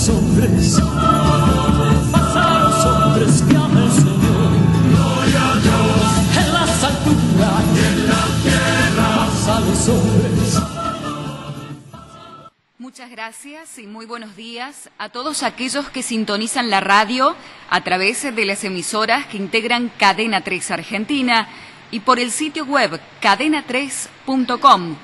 los hombres, paz a los hombres que ama el Señor. Gloria a Dios en las alturas y en la tierra, paz a los hombres. Muchas gracias y muy buenos días a todos aquellos que sintonizan la radio a través de las emisoras que integran Cadena 3 Argentina y por el sitio web cadena3.com,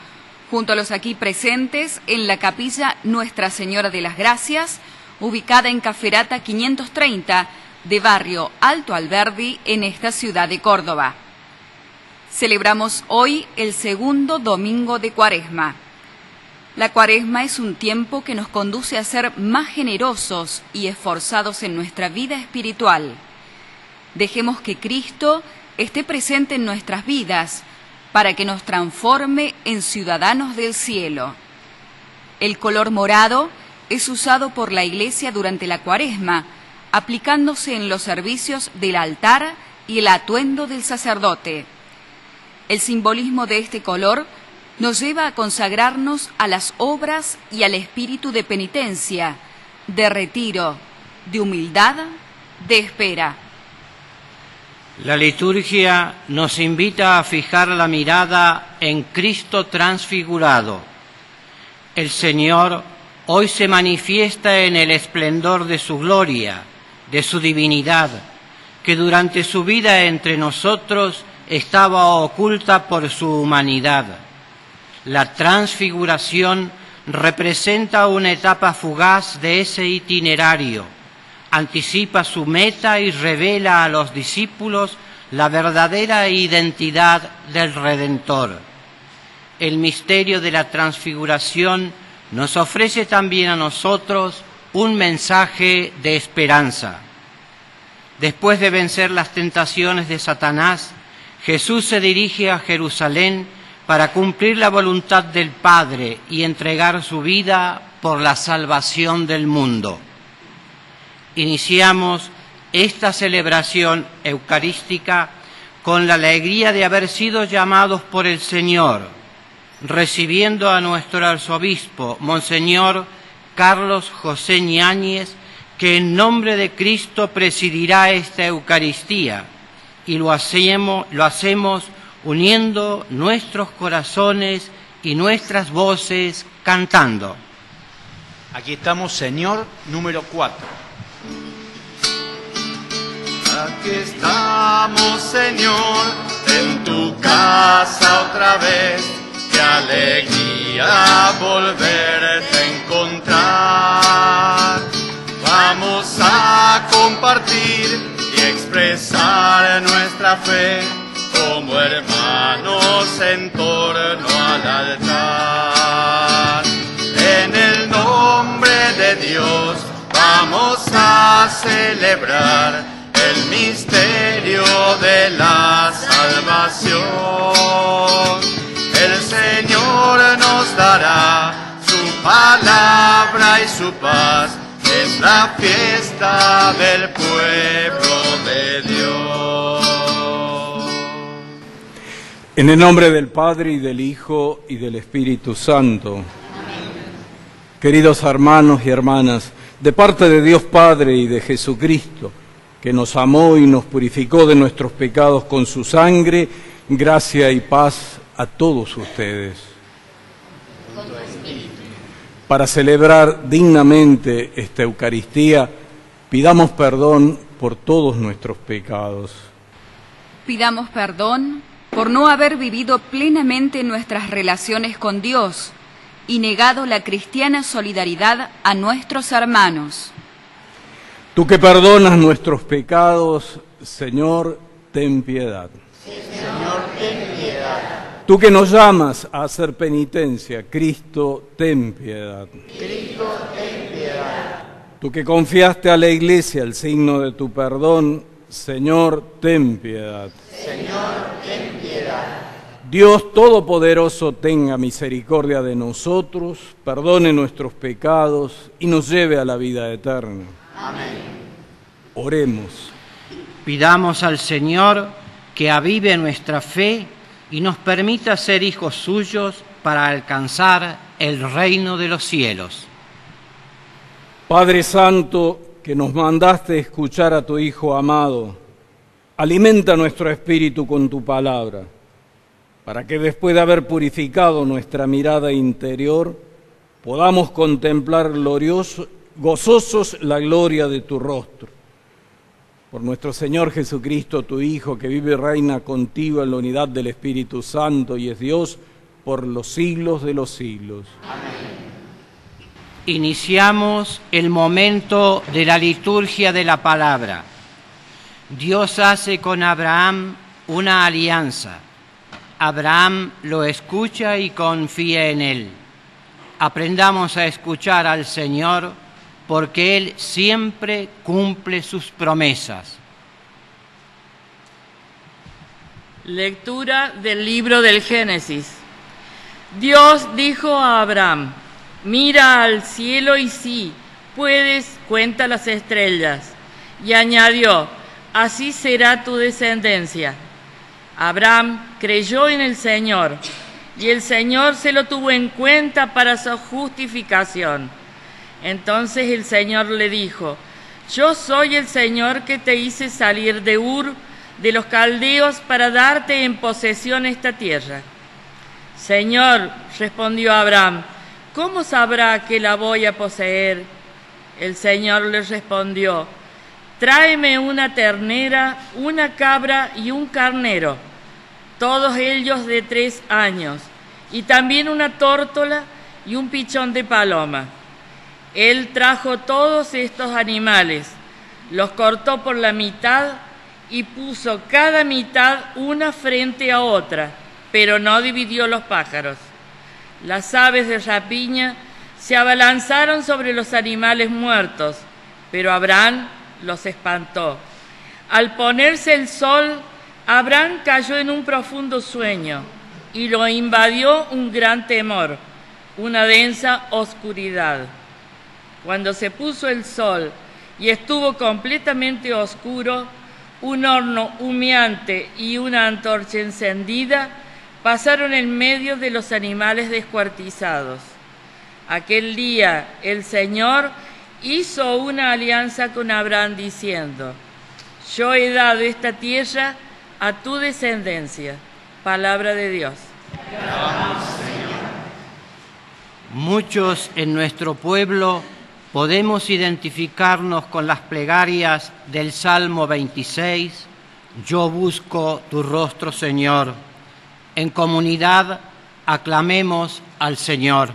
junto a los aquí presentes en la capilla Nuestra Señora de las Gracias, ubicada en Caferata 530 de barrio Alto Alberdi en esta ciudad de Córdoba. Celebramos hoy el segundo domingo de Cuaresma. La Cuaresma es un tiempo que nos conduce a ser más generosos y esforzados en nuestra vida espiritual. Dejemos que Cristo esté presente en nuestras vidas para que nos transforme en ciudadanos del cielo. El color morado es usado por la Iglesia durante la Cuaresma, aplicándose en los servicios del altar y el atuendo del sacerdote. El simbolismo de este color nos lleva a consagrarnos a las obras y al espíritu de penitencia, de retiro, de humildad, de espera. La liturgia nos invita a fijar la mirada en Cristo transfigurado. El Señor hoy se manifiesta en el esplendor de su gloria, de su divinidad, que durante su vida entre nosotros estaba oculta por su humanidad. La transfiguración representa una etapa fugaz de ese itinerario, anticipa su meta y revela a los discípulos la verdadera identidad del Redentor. El misterio de la transfiguración nos ofrece también a nosotros un mensaje de esperanza. Después de vencer las tentaciones de Satanás, Jesús se dirige a Jerusalén para cumplir la voluntad del Padre y entregar su vida por la salvación del mundo. Iniciamos esta celebración eucarística con la alegría de haber sido llamados por el Señor, recibiendo a nuestro arzobispo, Monseñor Carlos José Ñáñez, que en nombre de Cristo presidirá esta Eucaristía, y lo hacemos uniendo nuestros corazones y nuestras voces cantando. Aquí estamos, Señor, número 4. Aquí estamos, Señor, en tu casa otra vez. Qué alegría volverte a encontrar. Vamos a compartir y expresar nuestra fe como hermanos en torno al altar. En el nombre de Dios vamos a celebrar el misterio de la salvación. El Señor nos dará su palabra y su paz. Es la fiesta del pueblo de Dios. En el nombre del Padre, y del Hijo, y del Espíritu Santo. Amén. Queridos hermanos y hermanas, de parte de Dios Padre y de Jesucristo, que nos amó y nos purificó de nuestros pecados con su sangre, gracia y paz a todos ustedes. Para celebrar dignamente esta Eucaristía, pidamos perdón por todos nuestros pecados. Pidamos perdón por no haber vivido plenamente nuestras relaciones con Dios y negado la cristiana solidaridad a nuestros hermanos. Tú que perdonas nuestros pecados, Señor, ten piedad. Señor, ten piedad. Tú que nos llamas a hacer penitencia, Cristo, ten piedad. Cristo, ten piedad. Tú que confiaste a la Iglesia el signo de tu perdón, Señor, ten piedad. Señor, ten piedad. Dios Todopoderoso tenga misericordia de nosotros, perdone nuestros pecados y nos lleve a la vida eterna. Amén. Oremos. Pidamos al Señor que avive nuestra fe y nos permita ser hijos suyos para alcanzar el reino de los cielos. Padre Santo, que nos mandaste escuchar a tu Hijo amado, alimenta nuestro espíritu con tu palabra, para que después de haber purificado nuestra mirada interior, podamos contemplar gozosos la gloria de tu rostro. Por nuestro Señor Jesucristo, tu Hijo, que vive y reina contigo en la unidad del Espíritu Santo y es Dios por los siglos de los siglos. Amén. Iniciamos el momento de la liturgia de la palabra. Dios hace con Abraham una alianza. Abraham lo escucha y confía en él. Aprendamos a escuchar al Señor, porque Él siempre cumple sus promesas. Lectura del libro del Génesis. Dios dijo a Abraham: mira al cielo y si puedes, cuenta las estrellas. Y añadió: así será tu descendencia. Abraham creyó en el Señor, y el Señor se lo tuvo en cuenta para su justificación. Entonces el Señor le dijo: yo soy el Señor que te hice salir de Ur, de los caldeos, para darte en posesión esta tierra. Señor, respondió Abraham, ¿cómo sabrá que la voy a poseer? El Señor le respondió: tráeme una ternera, una cabra y un carnero, todos ellos de 3 años, y también una tórtola y un pichón de paloma. Él trajo todos estos animales, los cortó por la mitad y puso cada mitad una frente a otra, pero no dividió los pájaros. Las aves de rapiña se abalanzaron sobre los animales muertos, pero Abraham los espantó. Al ponerse el sol, Abraham cayó en un profundo sueño y lo invadió un gran temor, una densa oscuridad. Cuando se puso el sol y estuvo completamente oscuro, un horno humeante y una antorcha encendida pasaron en medio de los animales descuartizados. Aquel día el Señor hizo una alianza con Abraham diciendo: yo he dado esta tierra a tu descendencia. Palabra de Dios. Alabamos, Señor. Muchos en nuestro pueblo podemos identificarnos con las plegarias del Salmo 26, Yo busco tu rostro, Señor. En comunidad aclamemos al Señor.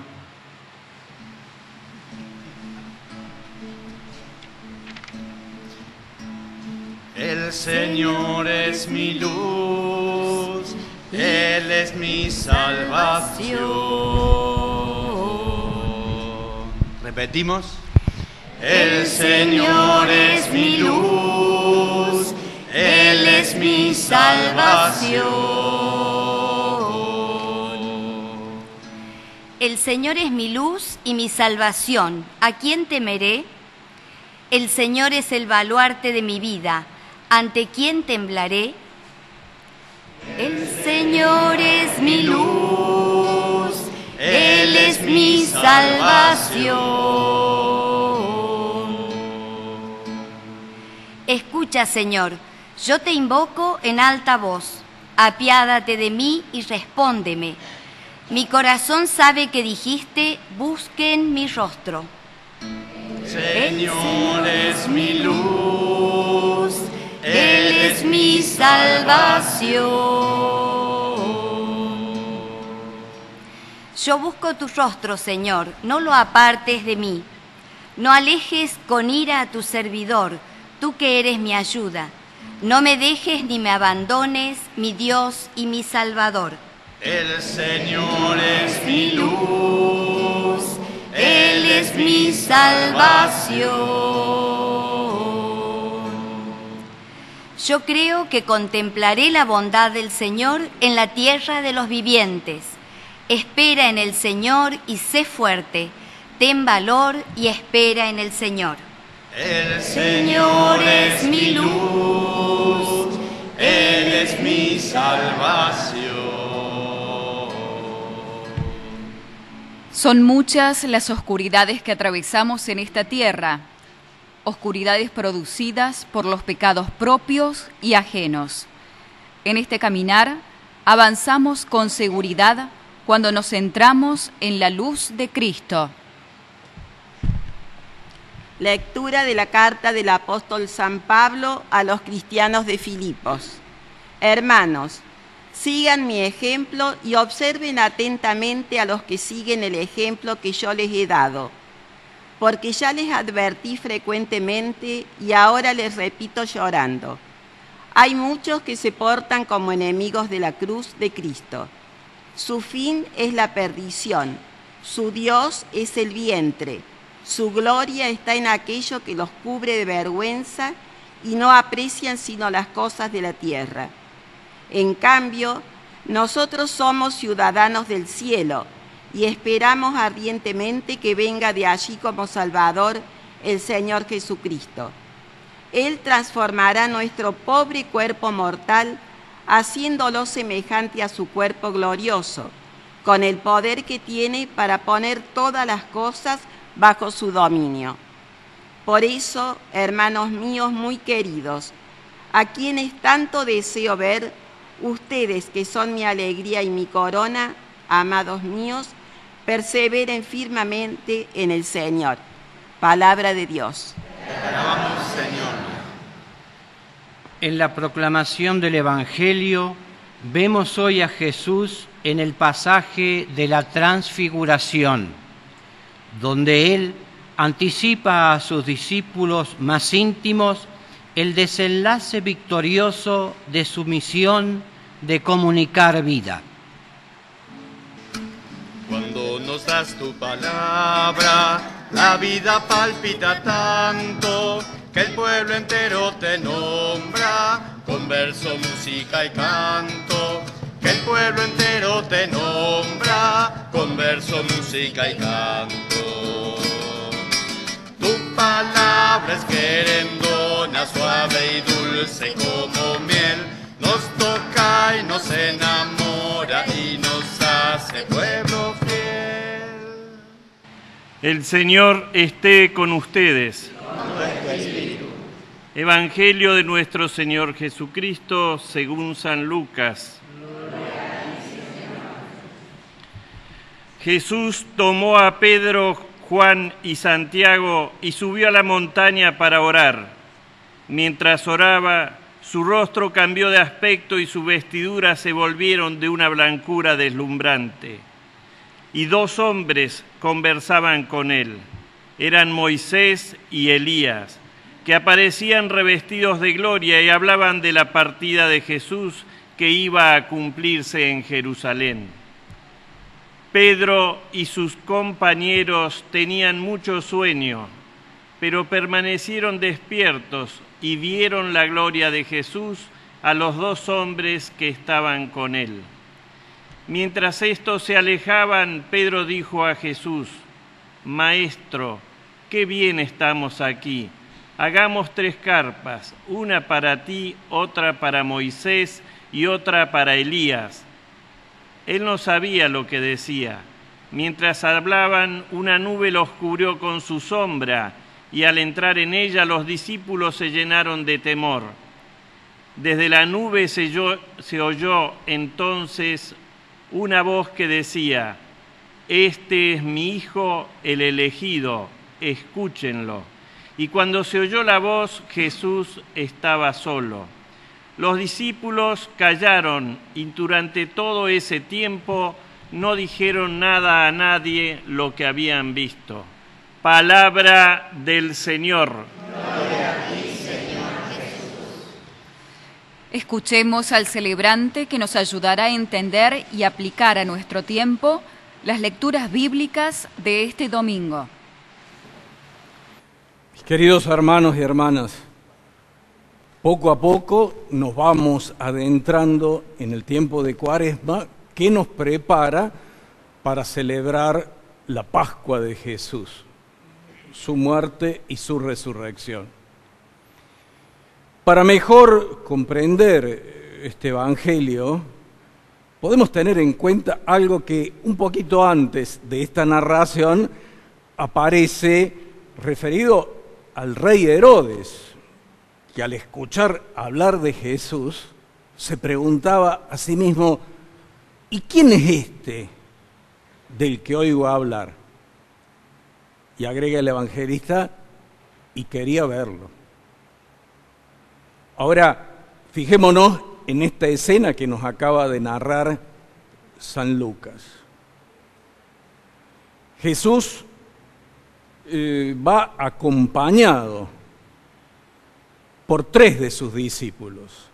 El Señor es mi luz, Él es mi salvación. Repetimos. El Señor es mi luz, Él es mi salvación. El Señor es mi luz y mi salvación. ¿A quién temeré? El Señor es el baluarte de mi vida. ¿Ante quién temblaré? El Señor es mi luz, Él es mi salvación. Escucha, Señor, yo te invoco en alta voz. Apiádate de mí y respóndeme. Mi corazón sabe que dijiste: busquen mi rostro. Señor es mi luz, Él es mi salvación. Yo busco tu rostro, Señor, no lo apartes de mí. No alejes con ira a tu servidor, tú que eres mi ayuda. No me dejes ni me abandones, mi Dios y mi Salvador. el Señor es mi luz, Él es mi salvación. Yo creo que contemplaré la bondad del Señor en la tierra de los vivientes. Espera en el Señor y sé fuerte. Ten valor y espera en el Señor. El Señor es mi luz, Él es mi salvación. Son muchas las oscuridades que atravesamos en esta tierra, oscuridades producidas por los pecados propios y ajenos. En este caminar avanzamos con seguridad cuando nos centramos en la luz de Cristo. Lectura de la carta del apóstol San Pablo a los cristianos de Filipos. Hermanos, sigan mi ejemplo y observen atentamente a los que siguen el ejemplo que yo les he dado, porque ya les advertí frecuentemente y ahora les repito llorando. Hay muchos que se portan como enemigos de la cruz de Cristo. Su fin es la perdición, su Dios es el vientre, su gloria está en aquello que los cubre de vergüenza y no aprecian sino las cosas de la tierra. En cambio, nosotros somos ciudadanos del cielo y esperamos ardientemente que venga de allí como Salvador el Señor Jesucristo. Él transformará nuestro pobre cuerpo mortal, haciéndolo semejante a su cuerpo glorioso, con el poder que tiene para poner todas las cosas bajo su dominio. Por eso, hermanos míos muy queridos, a quienes tanto deseo ver, ustedes que son mi alegría y mi corona, amados míos, perseveren firmemente en el Señor. Palabra de Dios. Te alabamos, Señor. En la proclamación del Evangelio vemos hoy a Jesús en el pasaje de la Transfiguración, donde Él anticipa a sus discípulos más íntimos el desenlace victorioso de su misión de comunicar vida. Cuando nos das tu palabra, la vida palpita tanto que el pueblo entero te nombra con verso, música y canto. Que el pueblo entero te nombra con verso, música y canto. Tu palabra es querendona, suave y dulce como miel, nos toca y nos enamora y nos hace pueblo fiel. El Señor esté con ustedes. Evangelio de nuestro Señor Jesucristo según San Lucas. Jesús tomó a Pedro, Juan y Santiago y subió a la montaña para orar. Mientras oraba, su rostro cambió de aspecto y sus vestiduras se volvieron de una blancura deslumbrante. Y dos hombres conversaban con él. Eran Moisés y Elías, que aparecían revestidos de gloria y hablaban de la partida de Jesús que iba a cumplirse en Jerusalén. Pedro y sus compañeros tenían mucho sueño, pero permanecieron despiertos y vieron la gloria de Jesús a los dos hombres que estaban con él. Mientras estos se alejaban, Pedro dijo a Jesús: Maestro, qué bien estamos aquí. Hagamos 3 carpas, una para ti, otra para Moisés y otra para Elías. Él no sabía lo que decía. Mientras hablaban, una nube los cubrió con su sombra, y al entrar en ella los discípulos se llenaron de temor. Desde la nube se oyó entonces una voz que decía: Este es mi Hijo, el elegido, escúchenlo. Y cuando se oyó la voz, Jesús estaba solo. Los discípulos callaron y durante todo ese tiempo no dijeron nada a nadie lo que habían visto. Palabra del Señor. Gloria a ti, Señor Jesús. Escuchemos al celebrante que nos ayudará a entender y aplicar a nuestro tiempo las lecturas bíblicas de este domingo. Queridos hermanos y hermanas, poco a poco nos vamos adentrando en el tiempo de Cuaresma que nos prepara para celebrar la Pascua de Jesús, su muerte y su resurrección. Para mejor comprender este Evangelio, podemos tener en cuenta algo que un poquito antes de esta narración aparece referido al rey Herodes, que al escuchar hablar de Jesús se preguntaba a sí mismo: ¿y quién es este del que oigo hablar? Y agrega el evangelista: y quería verlo. Ahora, fijémonos en esta escena que nos acaba de narrar San Lucas. Jesús va acompañado por 3 de sus discípulos.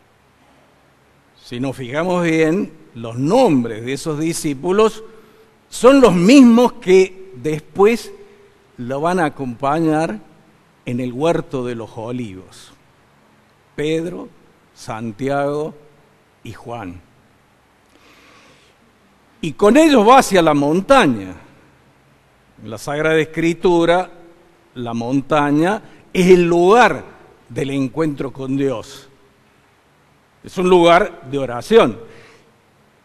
Si nos fijamos bien, los nombres de esos discípulos son los mismos que después lo van a acompañar en el huerto de los olivos: Pedro, Santiago y Juan. Y con ellos va hacia la montaña. En la Sagrada Escritura, la montaña es el lugar del encuentro con Dios. Es un lugar de oración.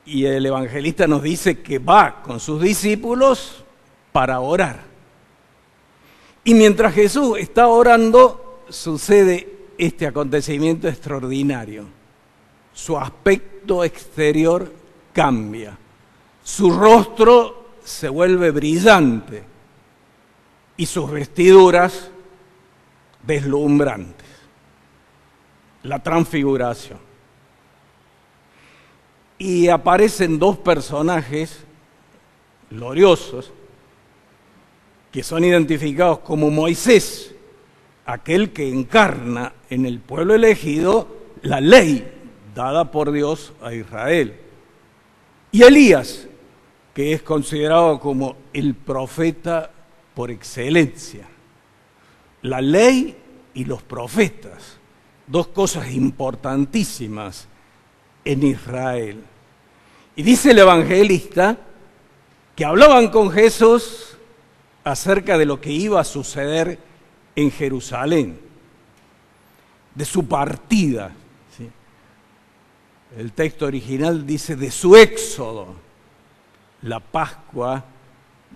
Y el evangelista nos dice que va con sus discípulos para orar. Y mientras Jesús está orando, sucede este acontecimiento extraordinario. Su aspecto exterior cambia. Su rostro se vuelve brillante y sus vestiduras deslumbrantes. La transfiguración. Y aparecen 2 personajes gloriosos que son identificados como Moisés, aquel que encarna en el pueblo elegido la ley dada por Dios a Israel, y Elías, que es considerado como el profeta por excelencia. La ley y los profetas, 2 cosas importantísimas en Israel. Y dice el evangelista que hablaban con Jesús acerca de lo que iba a suceder en Jerusalén, de su partida. ¿Sí? El texto original dice de su éxodo, la Pascua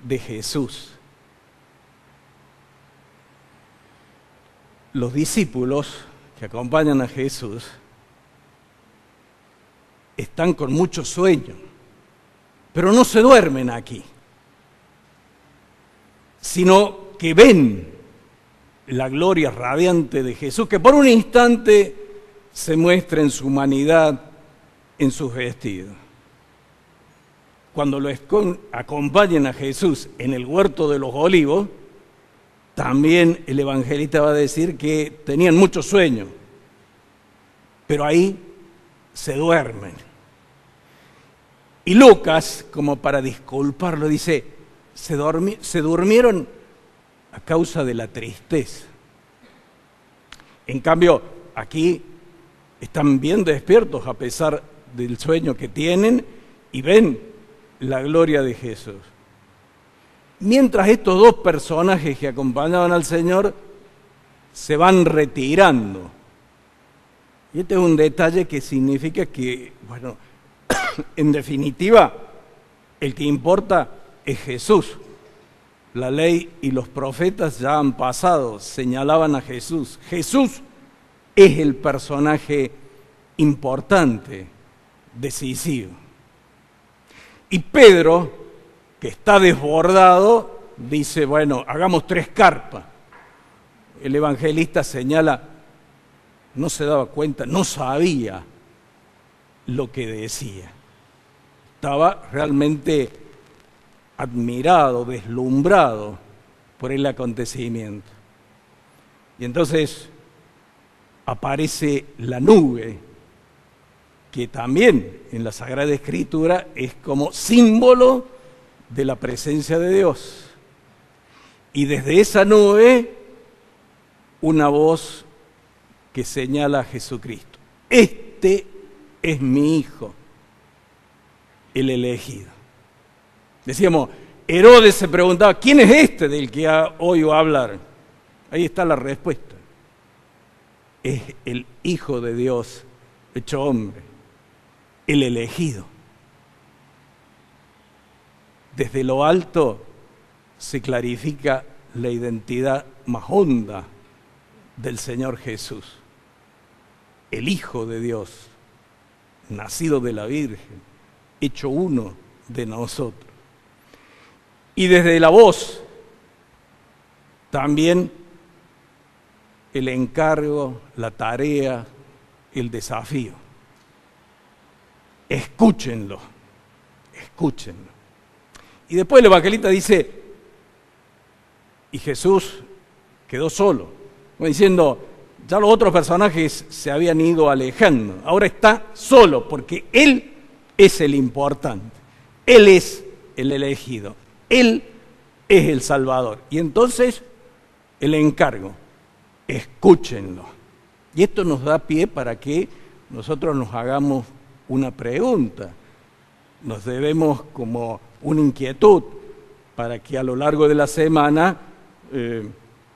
de Jesús. Los discípulos que acompañan a Jesús están con mucho sueño, pero no se duermen aquí, sino que ven la gloria radiante de Jesús, que por un instante se muestra en su humanidad, en sus vestidos. Cuando lo acompañan a Jesús en el huerto de los olivos, también el evangelista va a decir que tenían mucho sueño, pero ahí se duermen. Y Lucas, como para disculparlo, dice: se durmieron a causa de la tristeza. En cambio, aquí están bien despiertos a pesar del sueño que tienen y ven la gloria de Jesús. Mientras estos 2 personajes que acompañaban al Señor se van retirando. Y este es un detalle que significa que, bueno, en definitiva, el que importa es Jesús. La ley y los profetas ya han pasado, señalaban a Jesús. Jesús es el personaje importante, decisivo. Y Pedro, que está desbordado, dice: bueno, hagamos 3 carpas. El evangelista señala, no se daba cuenta, no sabía lo que decía. Estaba realmente admirado, deslumbrado por el acontecimiento. Y entonces aparece la nube, que también en la Sagrada Escritura es como símbolo de la presencia de Dios. Y desde esa nube, una voz que señala a Jesucristo: este es mi Hijo, el elegido. Decíamos, Herodes se preguntaba: ¿quién es este del que oigo hablar? Ahí está la respuesta. Es el Hijo de Dios hecho hombre, el elegido. desde lo alto se clarifica la identidad más honda del Señor Jesús, el Hijo de Dios, nacido de la Virgen, hecho uno de nosotros. Y desde la voz también el encargo, la tarea, el desafío. Escúchenlo, escúchenlo. Y después el evangelista dice, y Jesús quedó solo, como diciendo, ya los otros personajes se habían ido alejando, ahora está solo, porque Él es el importante, Él es el elegido, Él es el Salvador. Y entonces el encargo, escúchenlo. Y esto nos da pie para que nosotros nos hagamos una pregunta, nos debemos como una inquietud para que a lo largo de la semana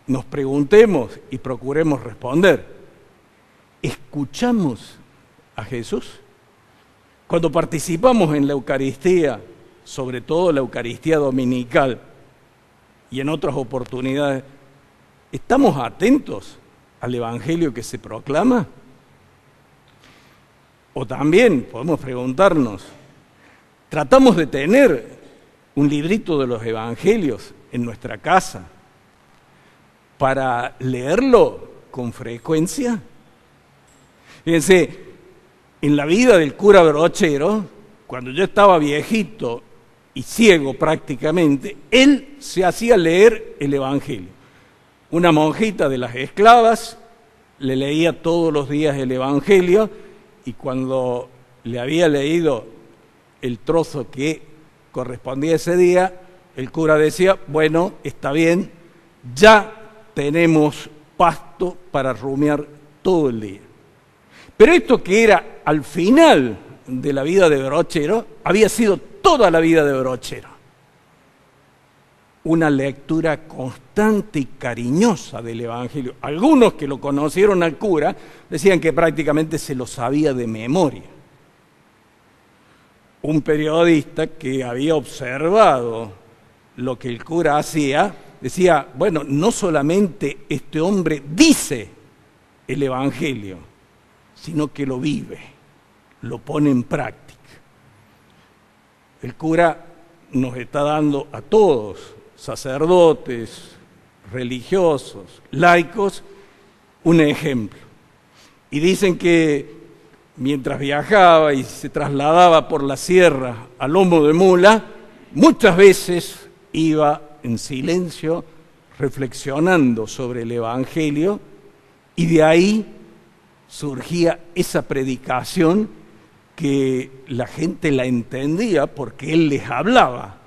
nos preguntemos y procuremos responder. ¿Escuchamos a Jesús? Cuando participamos en la Eucaristía, sobre todo la Eucaristía dominical y en otras oportunidades, ¿estamos atentos al Evangelio que se proclama? O también podemos preguntarnos, ¿tratamos de tener un librito de los Evangelios en nuestra casa para leerlo con frecuencia? Fíjense, en la vida del cura Brochero, cuando yo estaba viejito y ciego prácticamente, él se hacía leer el Evangelio. Una monjita de las esclavas le leía todos los días el Evangelio, y cuando le había leído el trozo que correspondía ese día, el cura decía, bueno, está bien, ya tenemos pasto para rumiar todo el día. Pero esto que era al final de la vida de Brochero, había sido toda la vida de Brochero. Una lectura constante y cariñosa del Evangelio. Algunos que lo conocieron al cura decían que prácticamente se lo sabía de memoria. Un periodista que había observado lo que el cura hacía, decía, bueno, no solamente este hombre dice el Evangelio, sino que lo vive, lo pone en práctica. El cura nos está dando a todos, sacerdotes, religiosos, laicos, un ejemplo. Y dicen que mientras viajaba y se trasladaba por la sierra a lomo de mula, muchas veces iba en silencio reflexionando sobre el Evangelio, y de ahí surgía esa predicación que la gente la entendía porque él les hablaba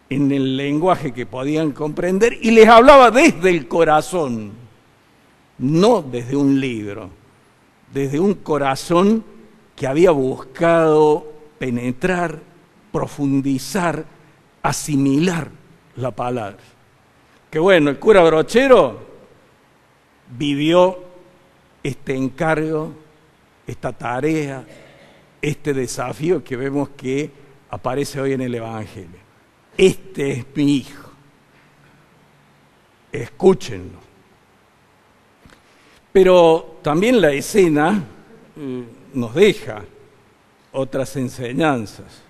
en el lenguaje que podían comprender, y les hablaba desde el corazón, no desde un libro, desde un corazón que había buscado penetrar, profundizar, asimilar la palabra. Que bueno, el cura Brochero vivió este encargo, esta tarea, este desafío que vemos que aparece hoy en el Evangelio. Este es mi hijo, escúchenlo. Pero también la escena nos deja otras enseñanzas.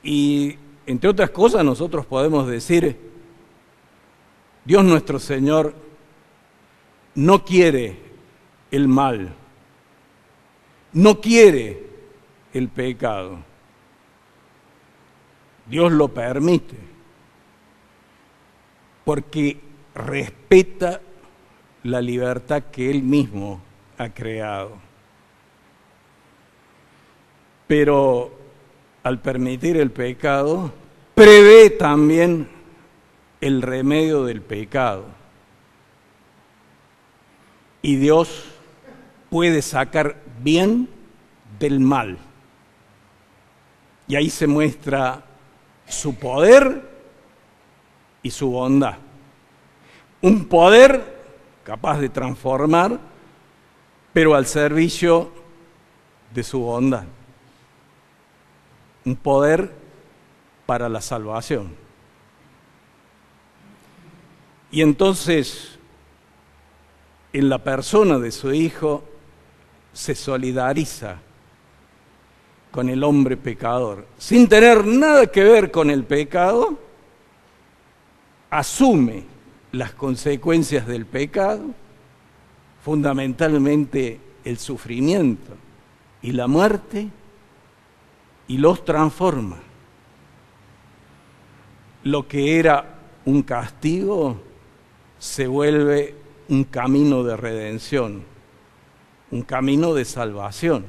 Y entre otras cosas nosotros podemos decir, Dios nuestro Señor no quiere el mal, no quiere el pecado. Dios lo permite porque respeta la libertad que Él mismo ha creado. Pero al permitir el pecado, prevé también el remedio del pecado. Y Dios puede sacar bien del mal. Y ahí se muestra su poder y su bondad. Un poder capaz de transformar, pero al servicio de su bondad. Un poder para la salvación. Y entonces, en la persona de su Hijo, se solidariza con el hombre pecador. Sin tener nada que ver con el pecado, asume las consecuencias del pecado, fundamentalmente el sufrimiento y la muerte, y los transforma. Lo que era un castigo se vuelve un camino de redención, un camino de salvación.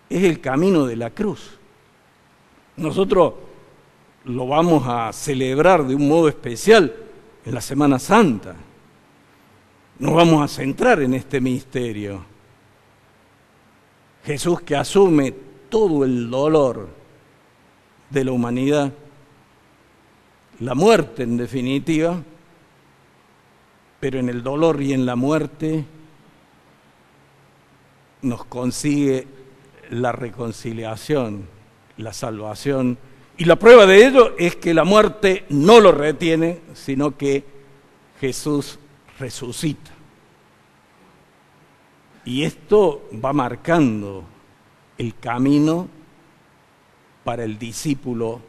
Es el camino de la cruz. Nosotros lo vamos a celebrar de un modo especial en la Semana Santa. Nos vamos a centrar en este misterio. Jesús, que asume todo el dolor de la humanidad, la muerte en definitiva, pero en el dolor y en la muerte nos consigue la reconciliación, la salvación. Y la prueba de ello es que la muerte no lo retiene, sino que Jesús resucita. Y esto va marcando el camino para el discípulo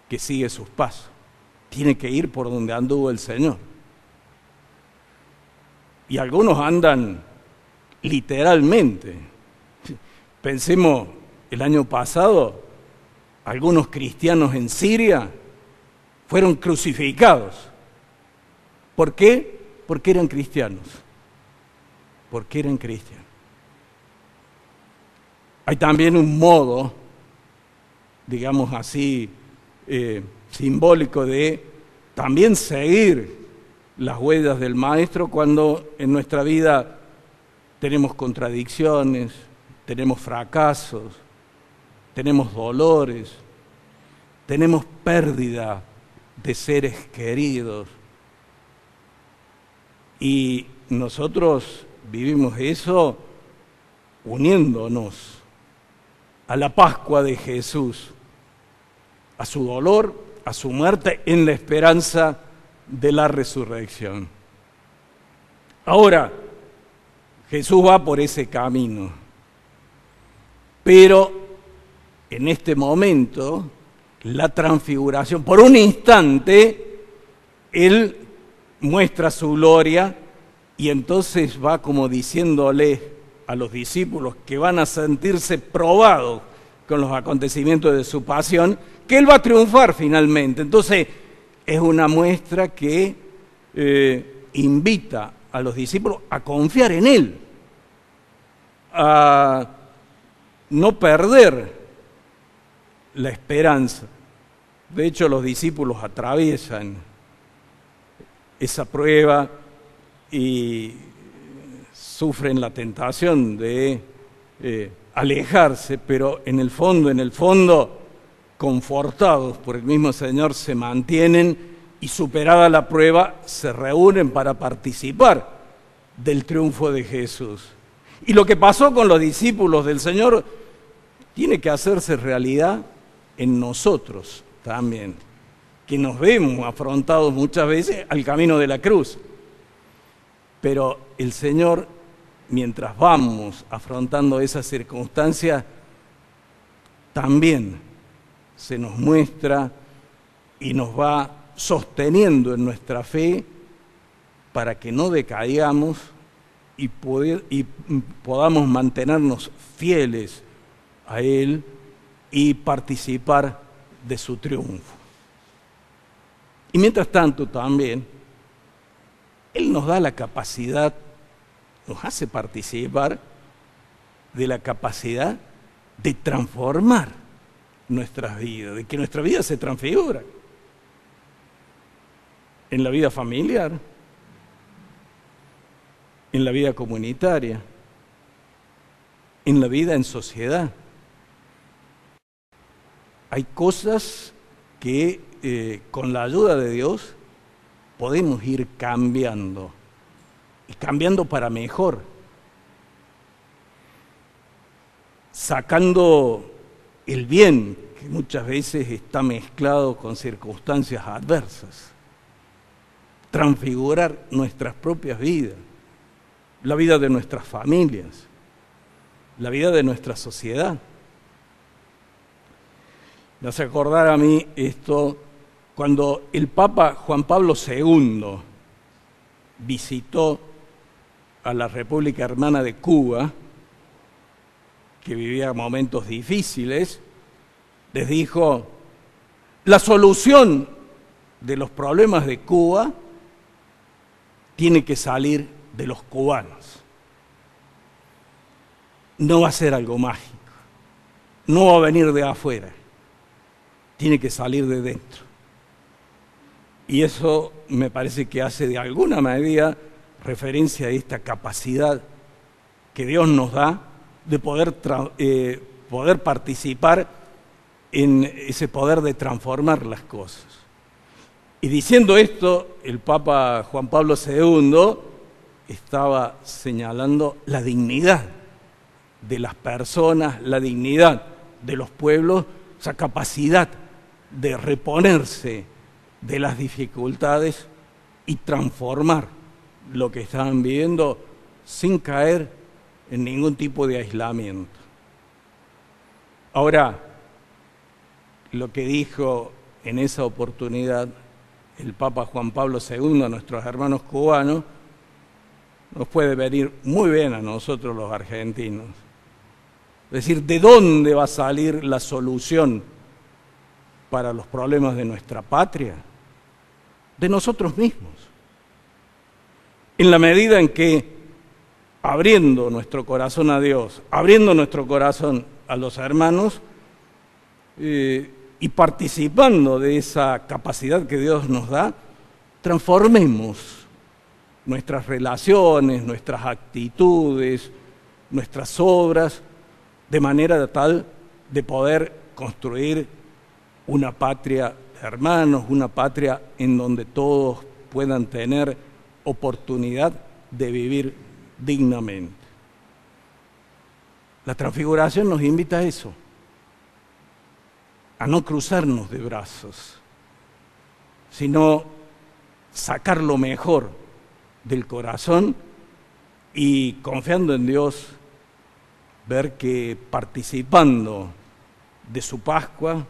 que sigue sus pasos. Tiene que ir por donde anduvo el Señor. Y algunos andan literalmente. Pensemos, el año pasado, algunos cristianos en Siria fueron crucificados. ¿Por qué? Porque eran cristianos. Porque eran cristianos. Hay también un modo, digamos así, simbólico de también seguir las huellas del Maestro cuando en nuestra vida tenemos contradicciones, tenemos fracasos, tenemos dolores, tenemos pérdida de seres queridos. Y nosotros vivimos eso uniéndonos a la Pascua de Jesús, a su dolor, a su muerte, en la esperanza de la resurrección. Ahora, Jesús va por ese camino, pero en este momento, la transfiguración, por un instante, Él muestra su gloria y entonces va como diciéndole a los discípulos que van a sentirse probados con los acontecimientos de su pasión, que Él va a triunfar finalmente. Entonces, es una muestra que invita a los discípulos a confiar en Él, a no perder la esperanza. De hecho, los discípulos atraviesan esa prueba y sufren la tentación de alejarse, pero en el fondo, confortados por el mismo Señor, se mantienen y, superada la prueba, se reúnen para participar del triunfo de Jesús. Y lo que pasó con los discípulos del Señor tiene que hacerse realidad en nosotros también, que nos vemos afrontados muchas veces al camino de la cruz. Pero el Señor, mientras vamos afrontando esas circunstancias, también se nos muestra y nos va sosteniendo en nuestra fe para que no decaigamos y podamos mantenernos fieles a Él y participar de su triunfo. Y mientras tanto también, Él nos da la capacidad, nos hace participar de la capacidad de transformar nuestras vidas, de que nuestra vida se transfigura. En la vida familiar, en la vida comunitaria, en la vida en sociedad. Hay cosas que con la ayuda de Dios podemos ir cambiando, y cambiando para mejor, sacando el bien que muchas veces está mezclado con circunstancias adversas. Transfigurar nuestras propias vidas, la vida de nuestras familias, la vida de nuestra sociedad. Me hace acordar a mí esto cuando el Papa Juan Pablo II visitó a la República Hermana de Cuba, que vivía momentos difíciles, les dijo: la solución de los problemas de Cuba tiene que salir de los cubanos. No va a ser algo mágico, no va a venir de afuera, tiene que salir de dentro. Y eso me parece que hace de alguna medida referencia a esta capacidad que Dios nos da de poder participar en ese poder de transformar las cosas. Y diciendo esto, el Papa Juan Pablo II estaba señalando la dignidad de las personas, la dignidad de los pueblos, esa capacidad de reponerse de las dificultades y transformar lo que estaban viviendo sin caer en ningún tipo de aislamiento. Ahora, lo que dijo en esa oportunidad el Papa Juan Pablo II a nuestros hermanos cubanos nos puede venir muy bien a nosotros los argentinos. Es decir, ¿de dónde va a salir la solución para los problemas de nuestra patria? De nosotros mismos. En la medida en que, abriendo nuestro corazón a Dios, abriendo nuestro corazón a los hermanos, y participando de esa capacidad que Dios nos da, transformemos nuestras relaciones, nuestras actitudes, nuestras obras, de manera tal de poder construir una patria de hermanos, una patria en donde todos puedan tener oportunidad de vivir dignamente. La transfiguración nos invita a eso, a no cruzarnos de brazos, sino sacar lo mejor del corazón y, confiando en Dios, ver que participando de su Pascua,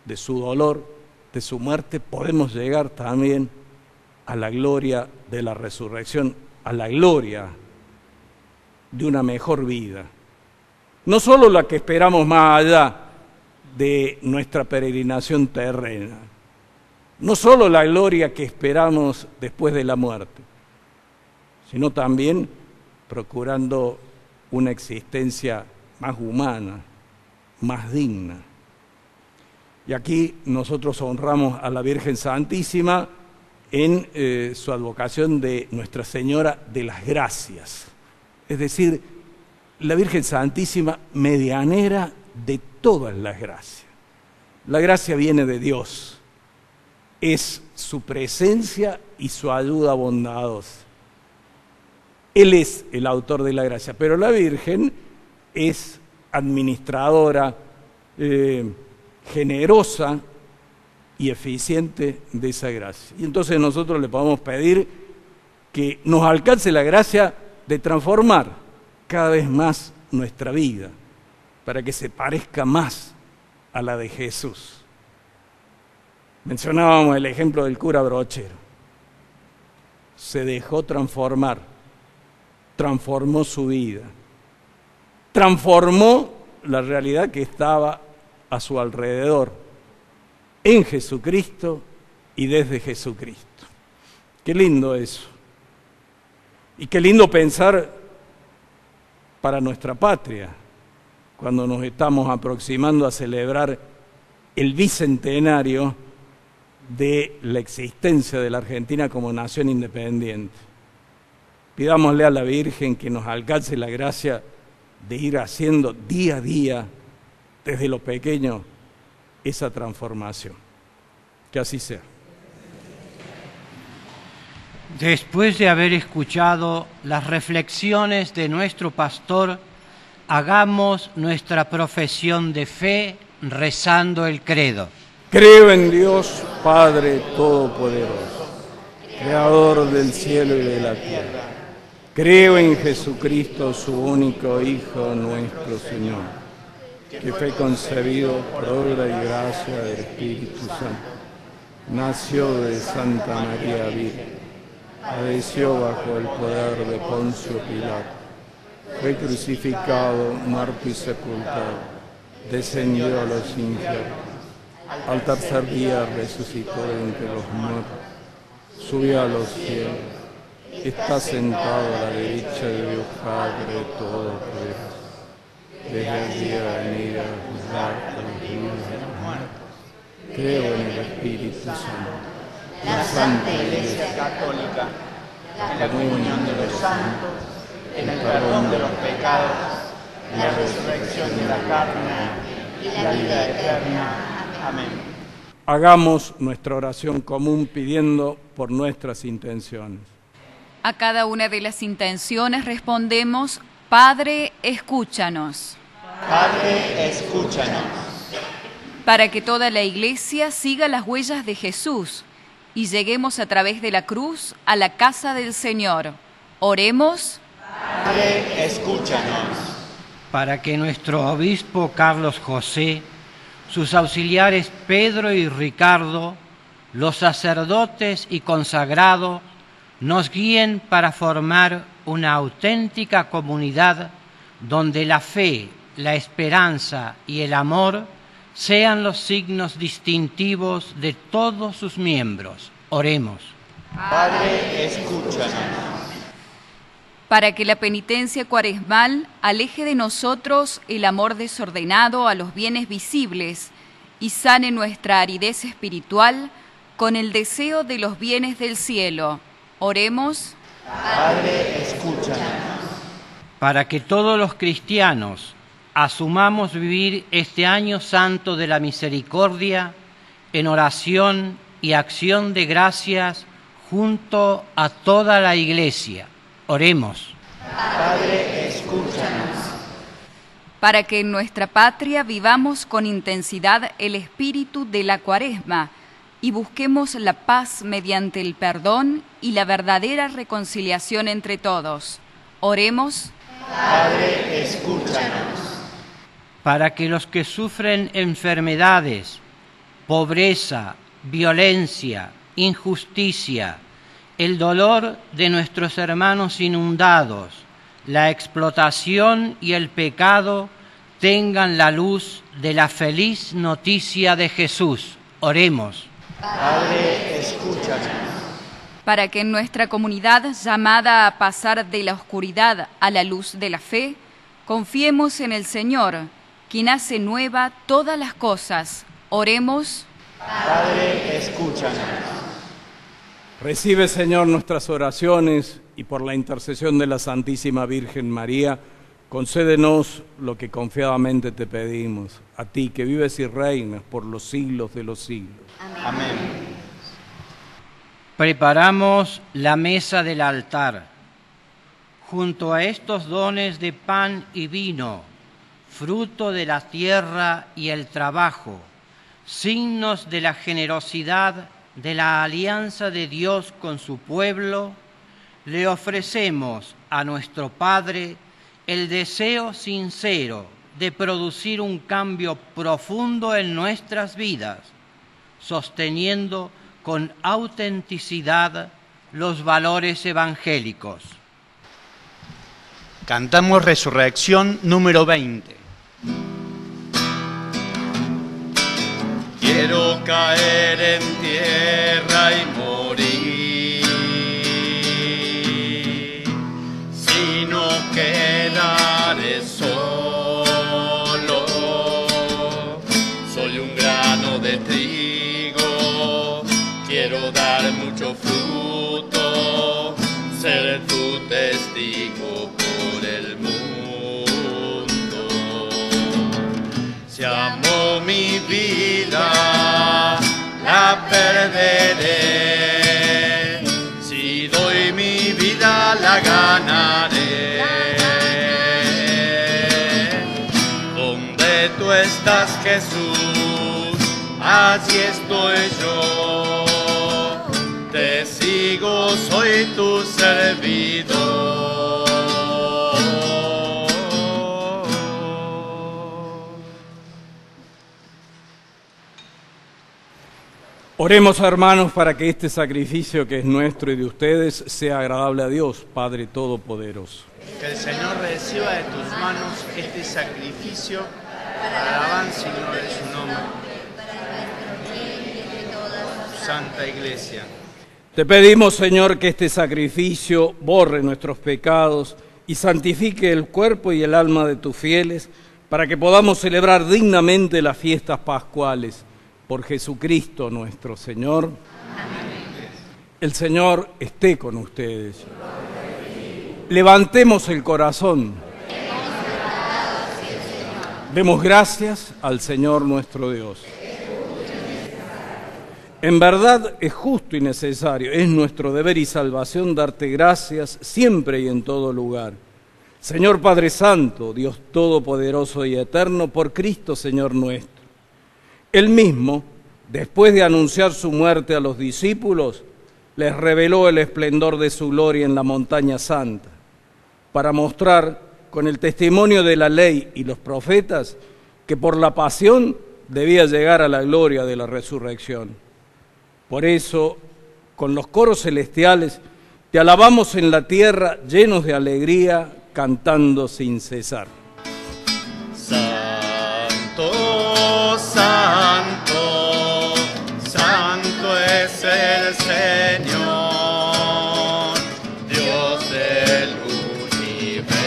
de su dolor, de su muerte, podemos llegar también a la gloria de la resurrección, a la gloria de una mejor vida. No solo la que esperamos más allá de nuestra peregrinación terrena, no solo la gloria que esperamos después de la muerte, sino también procurando una existencia más humana, más digna. Y aquí nosotros honramos a la Virgen Santísima en su advocación de Nuestra Señora de las Gracias, es decir, la Virgen Santísima medianera de todas las gracias. La gracia viene de Dios, es su presencia y su ayuda bondadosa. Él es el autor de la gracia, pero la Virgen es administradora, generosa y eficiente de esa gracia. Y entonces nosotros le podemos pedir que nos alcance la gracia de transformar cada vez más nuestra vida, para que se parezca más a la de Jesús. Mencionábamos el ejemplo del cura Brochero. Se dejó transformar, transformó su vida, transformó la realidad que estaba a su alrededor, en Jesucristo y desde Jesucristo. Qué lindo eso. Y qué lindo pensar para nuestra patria, cuando nos estamos aproximando a celebrar el bicentenario de la existencia de la Argentina como nación independiente. Pidámosle a la Virgen que nos alcance la gracia de ir haciendo día a día, desde lo pequeño, esa transformación. Que así sea. Después de haber escuchado las reflexiones de nuestro pastor, hagamos nuestra profesión de fe rezando el credo. Creo en Dios, Padre Todopoderoso, Creador del cielo y de la tierra. Creo en Jesucristo, su único Hijo, nuestro Señor, que fue concebido por obra y gracia del Espíritu Santo. Nació de Santa María Virgen, padeció bajo el poder de Poncio Pilato, fue crucificado, muerto y sepultado, descendió a los infiernos, al tercer día resucitó de entre los muertos, subió a los cielos, está sentado a la derecha de Dios Padre Todopoderoso, desde el día de venir a juzgar a los vivos y a los muertos. Creo en el Espíritu Santo, la Santa Iglesia Católica, en la comunión de los santos, en el perdón de los pecados, en la resurrección de la carne y la vida eterna. Amén. Hagamos nuestra oración común pidiendo por nuestras intenciones. A cada una de las intenciones respondemos: Padre, escúchanos. Padre, escúchanos. Para que toda la Iglesia siga las huellas de Jesús y lleguemos a través de la cruz a la casa del Señor. Oremos. Padre, escúchanos. Para que nuestro obispo Carlos José, sus auxiliares Pedro y Ricardo, los sacerdotes y consagrados, nos guíen para formar una auténtica comunidad donde la fe, la esperanza y el amor sean los signos distintivos de todos sus miembros. Oremos. Padre, escúchanos. Para que la penitencia cuaresmal aleje de nosotros el amor desordenado a los bienes visibles y sane nuestra aridez espiritual con el deseo de los bienes del cielo. Oremos. Padre, escúchanos. Para que todos los cristianos asumamos vivir este año santo de la misericordia en oración y acción de gracias junto a toda la Iglesia. Oremos. Padre, escúchanos. Para que en nuestra patria vivamos con intensidad el espíritu de la Cuaresma y busquemos la paz mediante el perdón y la verdadera reconciliación entre todos. Oremos. Padre, escúchanos. Para que los que sufren enfermedades, pobreza, violencia, injusticia, el dolor de nuestros hermanos inundados, la explotación y el pecado tengan la luz de la feliz noticia de Jesús. Oremos. Padre, escúchanos. Para que en nuestra comunidad llamada a pasar de la oscuridad a la luz de la fe, confiemos en el Señor, quien hace nueva todas las cosas. Oremos. Padre, escúchanos. Recibe, Señor, nuestras oraciones y por la intercesión de la Santísima Virgen María, concédenos lo que confiadamente te pedimos, a ti que vives y reinas por los siglos de los siglos. Amén. Preparamos la mesa del altar. Junto a estos dones de pan y vino, fruto de la tierra y el trabajo, signos de la generosidad de la alianza de Dios con su pueblo, le ofrecemos a nuestro Padre el deseo sincero de producir un cambio profundo en nuestras vidas, sosteniendo con autenticidad los valores evangélicos. Cantamos Resurrección número 20. Quiero caer en tierra y morir, si no quedaré solo. Soy un grano de trigo, quiero dar mucho fruto, ser tu testigo por el mundo. Si amo mi vida, la perderé. Si doy mi vida, la ganaré. Donde tú estás, Jesús, allí estoy yo. Te sigo, soy tu servidor. Oremos, hermanos, para que este sacrificio que es nuestro y de ustedes sea agradable a Dios, Padre Todopoderoso. Que el Señor reciba de tus manos este sacrificio para alabanza y gloria de su nombre. Santa Iglesia. Te pedimos, Señor, que este sacrificio borre nuestros pecados y santifique el cuerpo y el alma de tus fieles, para que podamos celebrar dignamente las fiestas pascuales. Por Jesucristo nuestro Señor. Amén. El Señor esté con ustedes. Levantemos el corazón. Demos gracias al Señor nuestro Dios. En verdad es justo y necesario, es nuestro deber y salvación darte gracias siempre y en todo lugar. Señor Padre Santo, Dios Todopoderoso y Eterno, por Cristo Señor nuestro. Él mismo, después de anunciar su muerte a los discípulos, les reveló el esplendor de su gloria en la montaña santa, para mostrar con el testimonio de la ley y los profetas que por la pasión debía llegar a la gloria de la resurrección. Por eso, con los coros celestiales, te alabamos en la tierra llenos de alegría, cantando sin cesar. Santo, santo, santo es el Señor, Dios del universo,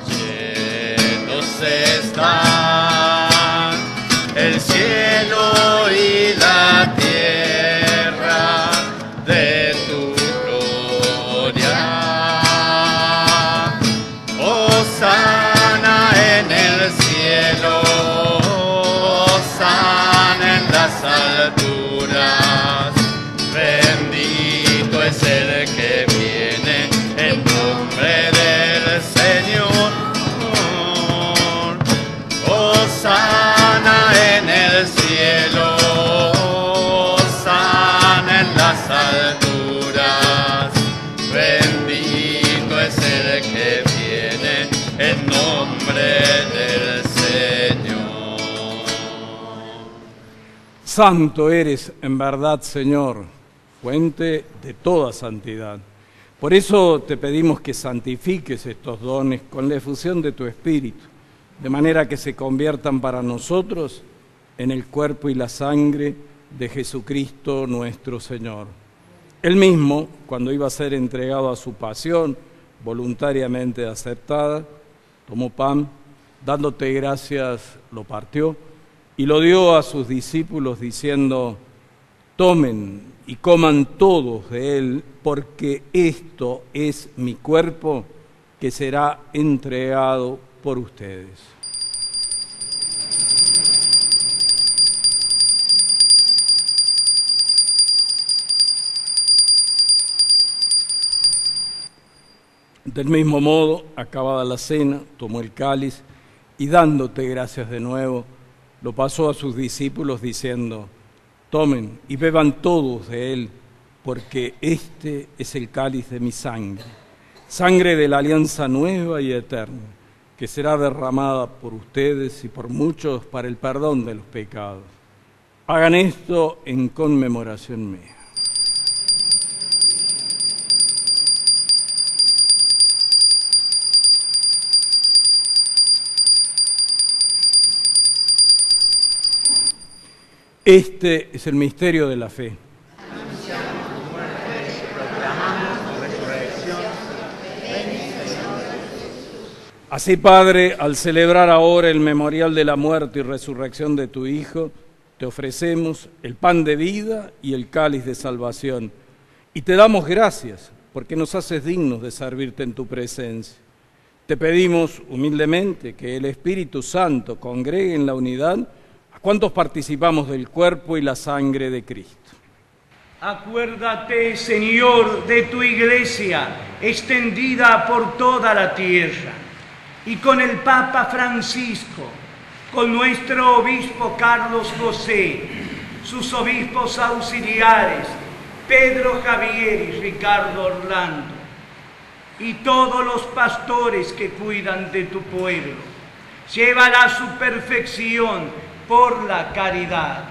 llenos están el cielo y la tierra de tu gloria. Hosana en el cielo, hosana en las alturas, bendito es el que viene en nombre del Señor. Hosana en el cielo, hosana en las alturas, bendito es el que viene en nombre del Señor. Santo eres en verdad, Señor, fuente de toda santidad. Por eso te pedimos que santifiques estos dones con la efusión de tu Espíritu, de manera que se conviertan para nosotros en el cuerpo y la sangre de Jesucristo nuestro Señor. Él mismo, cuando iba a ser entregado a su pasión, voluntariamente aceptada, tomó pan, dándote gracias, lo partió y lo dio a sus discípulos diciendo: tomen y coman todos de él, porque esto es mi cuerpo que será entregado por ustedes. Del mismo modo, acabada la cena, tomó el cáliz y dándote gracias de nuevo, lo pasó a sus discípulos diciendo: tomen y beban todos de él, porque este es el cáliz de mi sangre, sangre de la alianza nueva y eterna, que será derramada por ustedes y por muchos para el perdón de los pecados. Hagan esto en conmemoración mía. Este es el misterio de la fe. Así, Padre, al celebrar ahora el memorial de la muerte y resurrección de tu Hijo, te ofrecemos el pan de vida y el cáliz de salvación. Y te damos gracias porque nos haces dignos de servirte en tu presencia. Te pedimos humildemente que el Espíritu Santo congregue en la unidad a cuantos participamos del cuerpo y la sangre de Cristo. Acuérdate, Señor, de tu iglesia extendida por toda la tierra y con el Papa Francisco, con nuestro obispo Carlos José, sus obispos auxiliares, Pedro Javier y Ricardo Orlando, y todos los pastores que cuidan de tu pueblo. Llévala a su perfección por la caridad.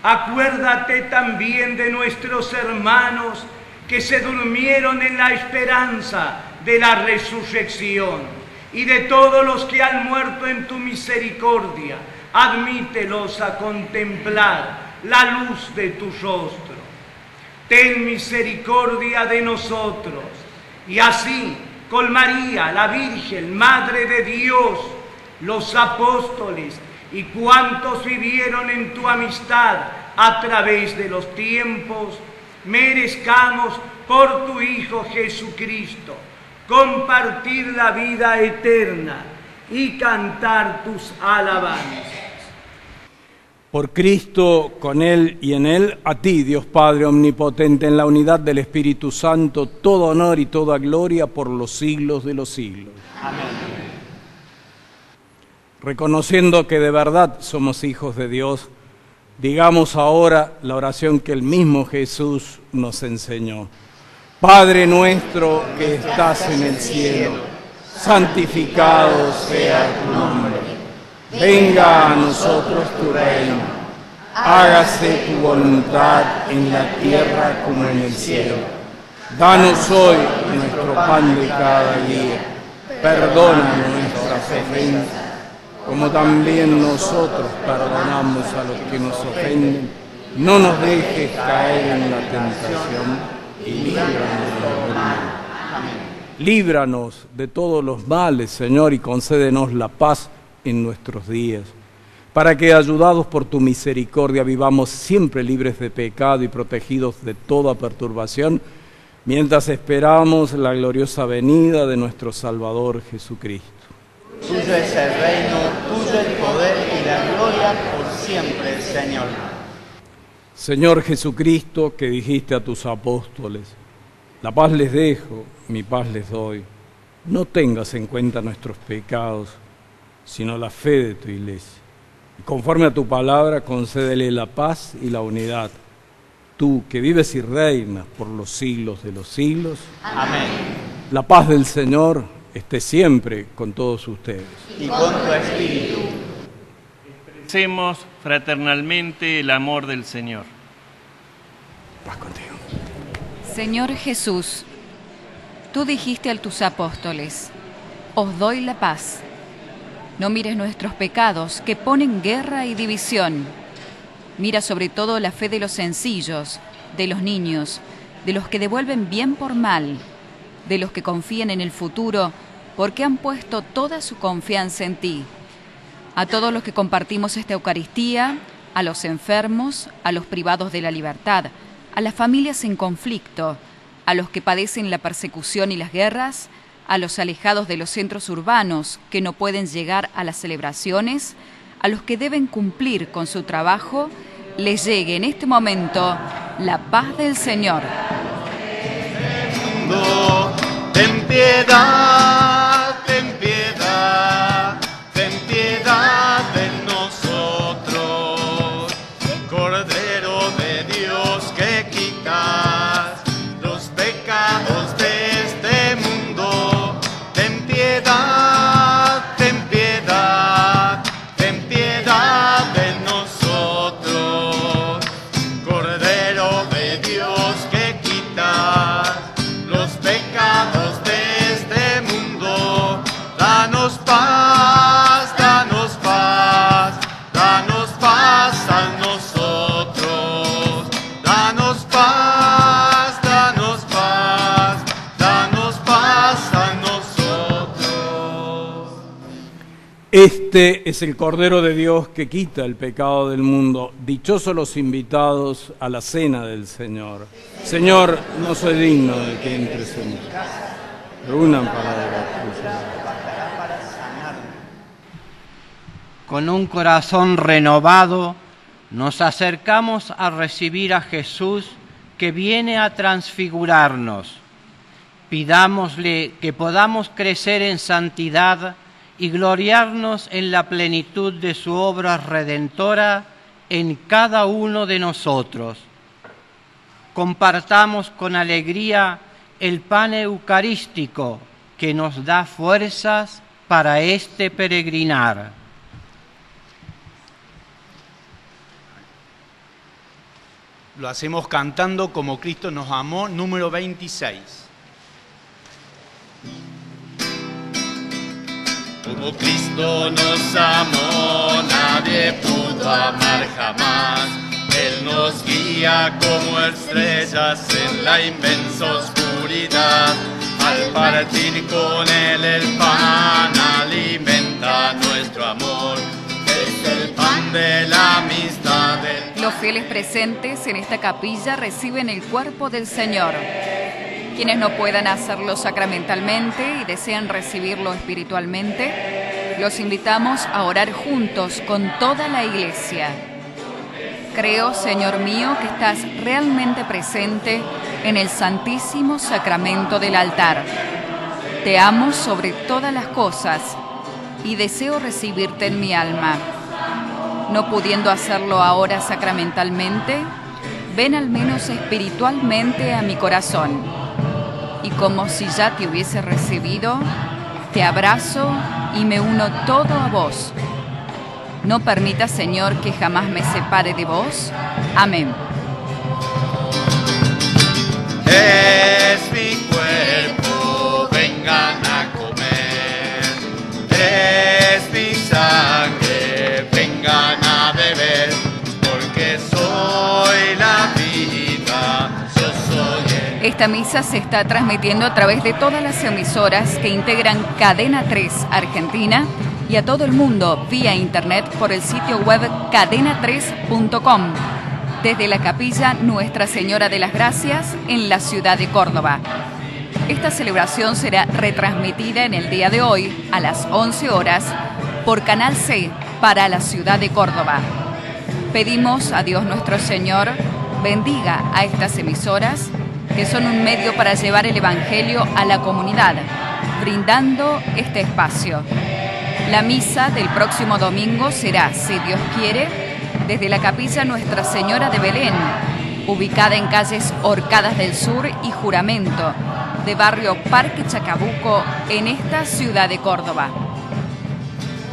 Acuérdate también de nuestros hermanos que se durmieron en la esperanza de la resurrección, y de todos los que han muerto en tu misericordia. Admítelos a contemplar la luz de tu rostro. Ten misericordia de nosotros, y así con María, la Virgen, Madre de Dios, los apóstoles y cuantos vivieron en tu amistad a través de los tiempos, merezcamos por tu Hijo Jesucristo compartir la vida eterna y cantar tus alabanzas. Por Cristo, con Él y en Él, a ti, Dios Padre Omnipotente, en la unidad del Espíritu Santo, todo honor y toda gloria por los siglos de los siglos. Amén. Reconociendo que de verdad somos hijos de Dios, digamos ahora la oración que el mismo Jesús nos enseñó. Padre nuestro que estás en el cielo, santificado sea tu nombre. Venga a nosotros tu reino. Hágase tu voluntad en la tierra como en el cielo. Danos hoy nuestro pan de cada día. Perdona nuestras ofensas, como también nosotros perdonamos a los que nos ofenden. No nos dejes caer en la tentación y líbranos del mal. Líbranos de todos los males, Señor, y concédenos la paz en nuestros días, para que, ayudados por tu misericordia, vivamos siempre libres de pecado y protegidos de toda perturbación, mientras esperamos la gloriosa venida de nuestro Salvador Jesucristo. Tuyo es el reino, tuyo el poder y la gloria por siempre, Señor. Señor Jesucristo, que dijiste a tus apóstoles, la paz les dejo, mi paz les doy. No tengas en cuenta nuestros pecados, sino la fe de tu Iglesia. Y conforme a tu palabra, concédele la paz y la unidad. Tú, que vives y reinas por los siglos de los siglos. Amén. La paz del Señor esté siempre con todos ustedes. Y con tu espíritu. Expresemos fraternalmente el amor del Señor. Paz contigo. Señor Jesús, tú dijiste a tus apóstoles, os doy la paz. No mires nuestros pecados, que ponen guerra y división. Mira sobre todo la fe de los sencillos, de los niños, de los que devuelven bien por mal, de los que confían en el futuro, porque han puesto toda su confianza en ti. A todos los que compartimos esta Eucaristía, a los enfermos, a los privados de la libertad, a las familias en conflicto, a los que padecen la persecución y las guerras, a los alejados de los centros urbanos que no pueden llegar a las celebraciones, a los que deben cumplir con su trabajo, les llegue en este momento la paz del Señor. Ten piedad, ten piedad, ten piedad de nosotros, Cordero de Dios que quitas los pecados de este mundo. Ten piedad, ten piedad, ten piedad de nosotros, Cordero de Dios que quitas los pecados de este mundo. Danos paz, danos paz, danos paz a nosotros. Danos paz, danos paz, danos paz a nosotros. Este es el Cordero de Dios que quita el pecado del mundo. Dichosos los invitados a la cena del Señor. Señor, no soy digno de que entres en mi casa, pero una palabra tuya. Con un corazón renovado, nos acercamos a recibir a Jesús que viene a transfigurarnos. Pidámosle que podamos crecer en santidad y gloriarnos en la plenitud de su obra redentora en cada uno de nosotros. Compartamos con alegría el pan eucarístico que nos da fuerzas para este peregrinar. Lo hacemos cantando Como Cristo nos amó, número 26. Como Cristo nos amó, nadie pudo amar jamás. Él nos guía como estrellas en la inmensa oscuridad. Al partir con Él el pan, alimenta nuestro amor. Es el pan de la amistad. Los fieles presentes en esta capilla reciben el cuerpo del Señor. Quienes no puedan hacerlo sacramentalmente y desean recibirlo espiritualmente, los invitamos a orar juntos con toda la Iglesia. Creo, Señor mío, que estás realmente presente en el Santísimo Sacramento del altar. Te amo sobre todas las cosas y deseo recibirte en mi alma. No pudiendo hacerlo ahora sacramentalmente, ven al menos espiritualmente a mi corazón. Y como si ya te hubiese recibido, te abrazo y me uno todo a vos. No permita, Señor, que jamás me separe de vos. Amén. Es mi cuerpo, vengan a comer. Es mi sangre, vengan a beber. Porque soy la vida, yo soy el... Esta misa se está transmitiendo a través de todas las emisoras que integran Cadena 3 Argentina y a todo el mundo vía internet por el sitio web cadena3.com, desde la capilla Nuestra Señora de las Gracias en la ciudad de Córdoba. Esta celebración será retransmitida en el día de hoy a las 11 horas por Canal C para la ciudad de Córdoba. Pedimos a Dios nuestro Señor bendiga a estas emisoras que son un medio para llevar el Evangelio a la comunidad, brindando este espacio. La misa del próximo domingo será, si Dios quiere, desde la capilla Nuestra Señora de Belén, ubicada en calles Orcadas del Sur y Juramento, de barrio Parque Chacabuco, en esta ciudad de Córdoba.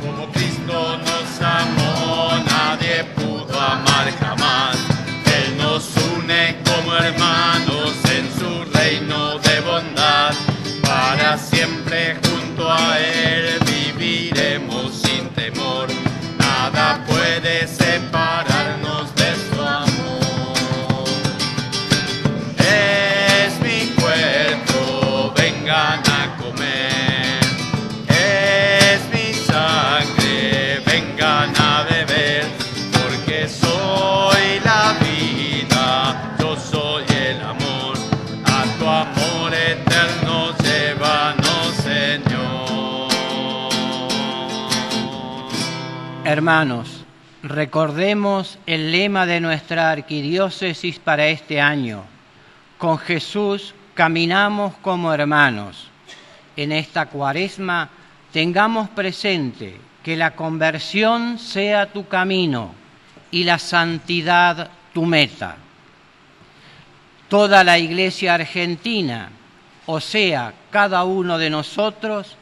Como Cristo nos amó, nadie pudo amar jamás. Él nos une como hermanos en su reino de bondad. Para siempre junto a Él viviremos sin temor. Nada puede separarnos de su amor. Es mi cuerpo, vengan a comer. Es mi sangre, vengan a beber. Porque soy la vida, yo soy el amor. A tu amor eterno llévanos, Señor. Hermanos, recordemos el lema de nuestra arquidiócesis para este año. Con Jesús caminamos como hermanos. En esta Cuaresma tengamos presente que la conversión sea tu camino y la santidad tu meta. Toda la Iglesia argentina, o sea, cada uno de nosotros,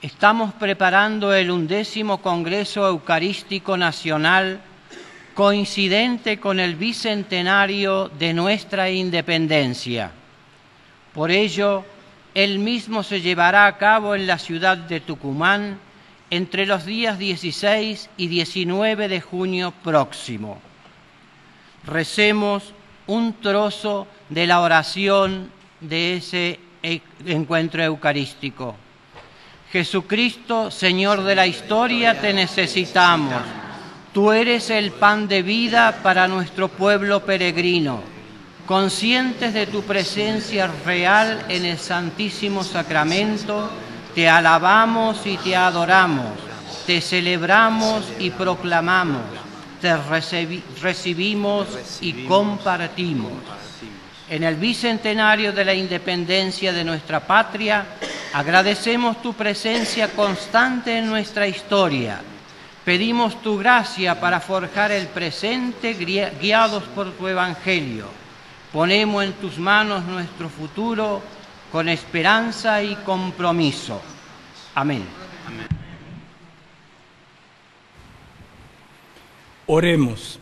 estamos preparando el 11º Congreso Eucarístico Nacional, coincidente con el bicentenario de nuestra independencia. Por ello, el mismo se llevará a cabo en la ciudad de Tucumán entre los días 16 y 19 de junio próximo. Recemos un trozo de la oración de ese encuentro eucarístico. Jesucristo, Señor de la historia, te necesitamos. Tú eres el pan de vida para nuestro pueblo peregrino. Conscientes de tu presencia real en el Santísimo Sacramento, te alabamos y te adoramos, te celebramos y proclamamos, te recibimos y compartimos. En el bicentenario de la independencia de nuestra patria, agradecemos tu presencia constante en nuestra historia. Pedimos tu gracia para forjar el presente guiados por tu Evangelio. Ponemos en tus manos nuestro futuro con esperanza y compromiso. Amén. Amén. Oremos.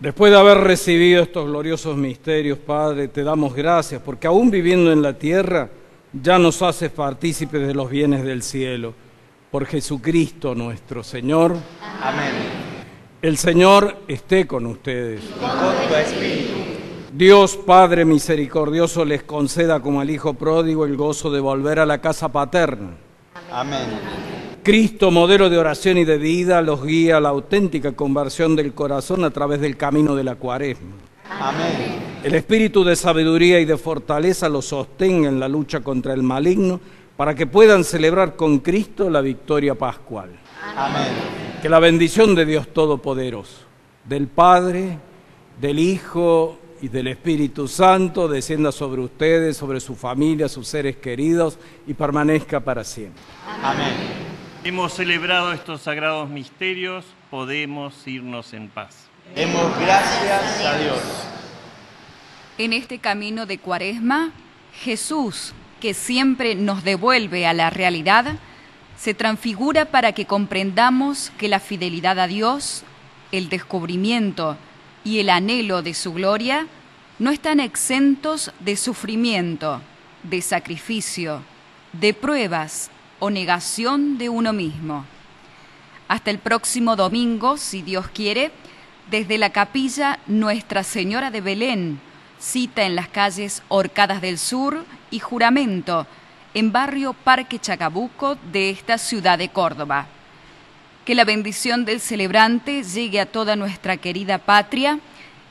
Después de haber recibido estos gloriosos misterios, Padre, te damos gracias porque aún viviendo en la tierra ya nos haces partícipes de los bienes del cielo. Por Jesucristo nuestro Señor. Amén. El Señor esté con ustedes. Y con tu espíritu. Dios Padre misericordioso les conceda como al Hijo pródigo el gozo de volver a la casa paterna. Amén. Cristo, modelo de oración y de vida, los guía a la auténtica conversión del corazón a través del camino de la Cuaresma. Amén. El espíritu de sabiduría y de fortaleza los sostenga en la lucha contra el maligno para que puedan celebrar con Cristo la victoria pascual. Amén. Que la bendición de Dios Todopoderoso, del Padre, del Hijo y del Espíritu Santo descienda sobre ustedes, sobre su familia, sus seres queridos y permanezca para siempre. Amén. Hemos celebrado estos sagrados misterios, podemos irnos en paz. Demos gracias a Dios. En este camino de Cuaresma, Jesús, que siempre nos devuelve a la realidad, se transfigura para que comprendamos que la fidelidad a Dios, el descubrimiento y el anhelo de su gloria no están exentos de sufrimiento, de sacrificio, de pruebas o negación de uno mismo. Hasta el próximo domingo, si Dios quiere, desde la capilla Nuestra Señora de Belén, cita en las calles Horcadas del Sur y Juramento, en barrio Parque Chacabuco de esta ciudad de Córdoba. Que la bendición del celebrante llegue a toda nuestra querida patria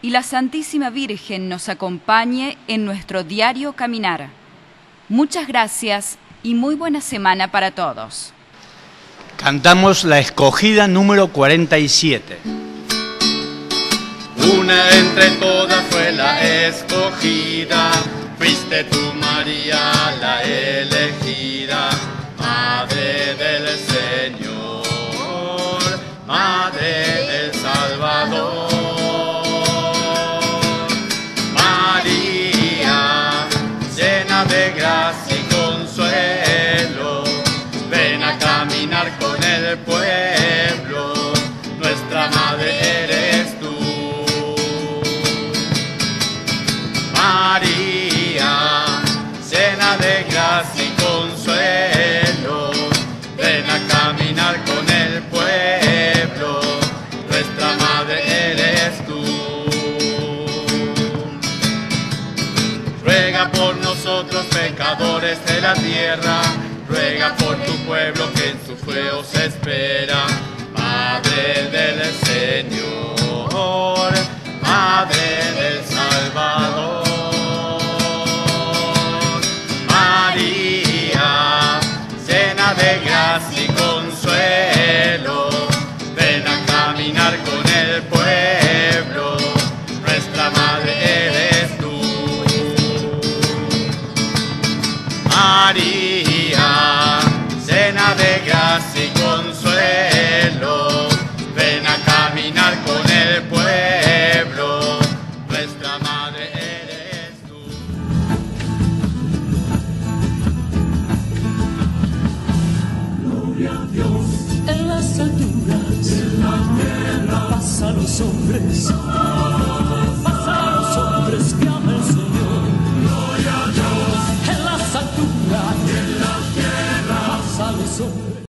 y la Santísima Virgen nos acompañe en nuestro diario caminar. Muchas gracias y muy buena semana para todos. Cantamos la escogida número 47. Una entre todas fue la escogida, fuiste tú, María, la elegida, Madre del Señor, Madre del Salvador. María, llena de gracia y consuelo, ven a caminar con el pueblo, nuestra Madre eres tú. María, llena de gracia y consuelo, ven a caminar con el pueblo, nuestra Madre eres tú. Ruega por nosotros pecadores de la tierra, ruega por tu pueblo que en su fuego se espera. Madre del Señor, Madre del Salvador. María, llena de gracia y consuelo, ven a caminar con el pueblo, nuestra Madre eres tú. María, llena de gracia y consuelo, ven a caminar con el pueblo, nuestra Madre eres tú. Gloria a Dios en las alturas, en la tierra paz a los hombres.